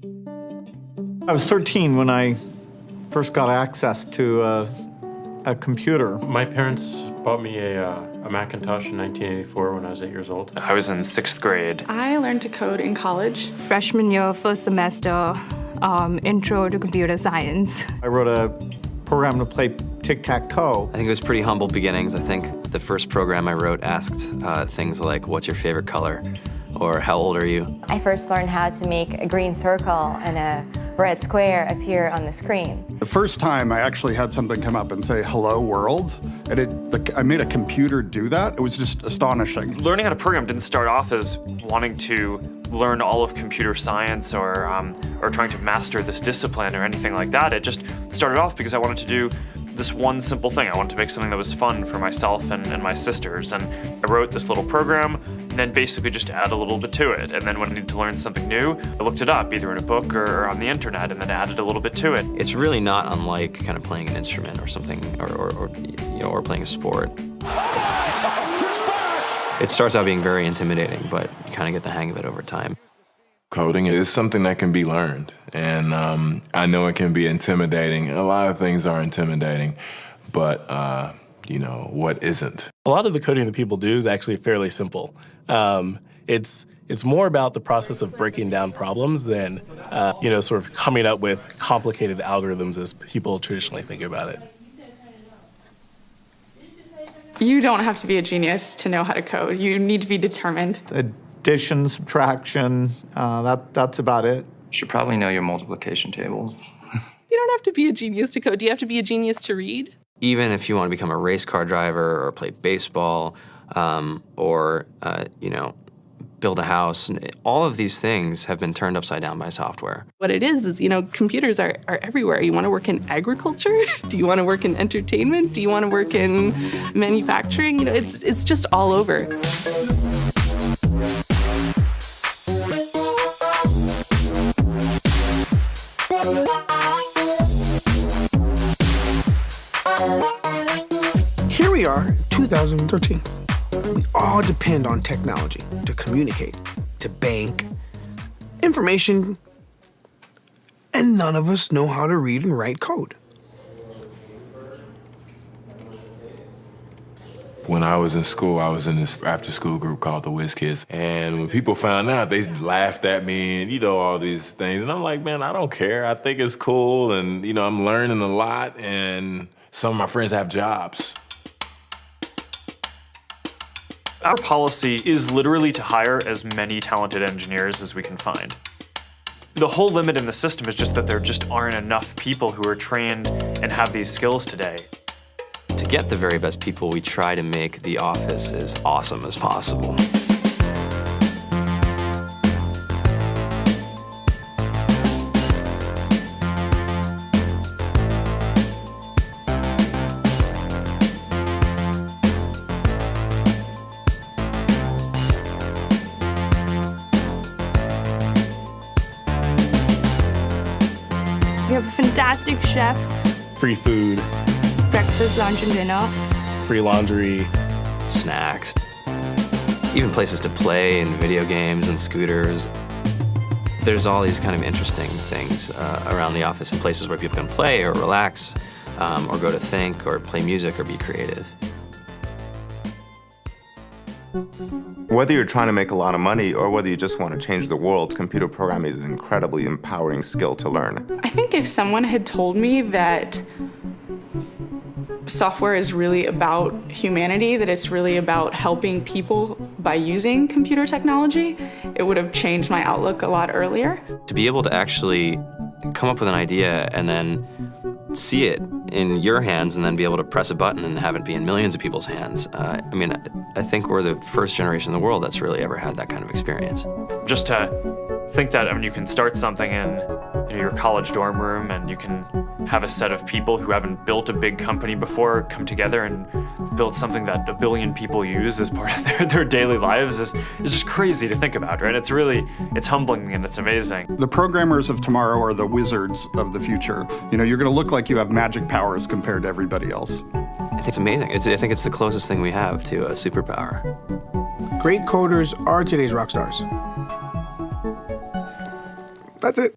I was 13 when I first got access to a computer. My parents bought me a Macintosh in 1984 when I was 8 years old. I was in 6th grade. I learned to code in college. Freshman year, first semester, intro to computer science. I wrote a program to play tic-tac-toe. I think it was pretty humble beginnings. I think the first program I wrote asked things like, what's your favorite color? Or how old are you? I first learned how to make a green circle and a red square appear on the screen. The first time I actually had something come up and say, hello world, and I made a computer do that. It was just astonishing. Learning how to program didn't start off as wanting to learn all of computer science or trying to master this discipline or anything like that. It just started off because I wanted to do this one simple thing. I wanted to make something that was fun for myself and my sisters. And I wrote this little program and then basically just add a little bit to it. And then when I needed to learn something new, I looked it up either in a book or on the internet and then added a little bit to it. It's really not unlike kind of playing an instrument or something, or playing a sport. It starts out being very intimidating, but you kind of get the hang of it over time. Coding is something that can be learned, and I know it can be intimidating. A lot of things are intimidating, but what isn't? A lot of the coding that people do is actually fairly simple. It's more about the process of breaking down problems than, sort of coming up with complicated algorithms as people traditionally think about it. You don't have to be a genius to know how to code. You need to be determined. Addition, subtraction, that's about it. You should probably know your multiplication tables. You don't have to be a genius to code. Do you have to be a genius to read? Even if you want to become a race car driver or play baseball or build a house, all of these things have been turned upside down by software. What it is, computers are everywhere. You want to work in agriculture? Do you want to work in entertainment? Do you want to work in manufacturing? It's just all over. Here we are, 2013. We all depend on technology to communicate, to bank, information, and none of us know how to read and write code. When I was in school, I was in this after-school group called the Whiz Kids, and when people found out, they laughed at me and, all these things. And I'm like, man, I don't care. I think it's cool, and, I'm learning a lot, and some of my friends have jobs. Our policy is literally to hire as many talented engineers as we can find. The whole limit in the system is just that there just aren't enough people who are trained and have these skills today. To get the very best people, we try to make the office as awesome as possible. We have a fantastic chef, Free food, breakfast, lunch, and dinner. free laundry, snacks, even places to play and video games and scooters. There's all these kind of interesting things around the office and places where people can play or relax or go to think or play music or be creative. Whether you're trying to make a lot of money or whether you just want to change the world, computer programming is an incredibly empowering skill to learn. I think if someone had told me that software is really about humanity, that it's really about helping people by using computer technology, it would have changed my outlook a lot earlier. To be able to actually come up with an idea and then see it in your hands and then be able to press a button and have it be in millions of people's hands. I think we're the first generation in the world that's really ever had that kind of experience. Just to think that you can start something in your college dorm room and you can have a set of people who haven't built a big company before come together and build something that 1 billion people use as part of their daily lives is just crazy to think about, right? It's humbling and it's amazing. The programmers of tomorrow are the wizards of the future. You're going to look like you have magic powers compared to everybody else. I think it's amazing. I think it's the closest thing we have to a superpower. Great coders are today's rock stars. That's it.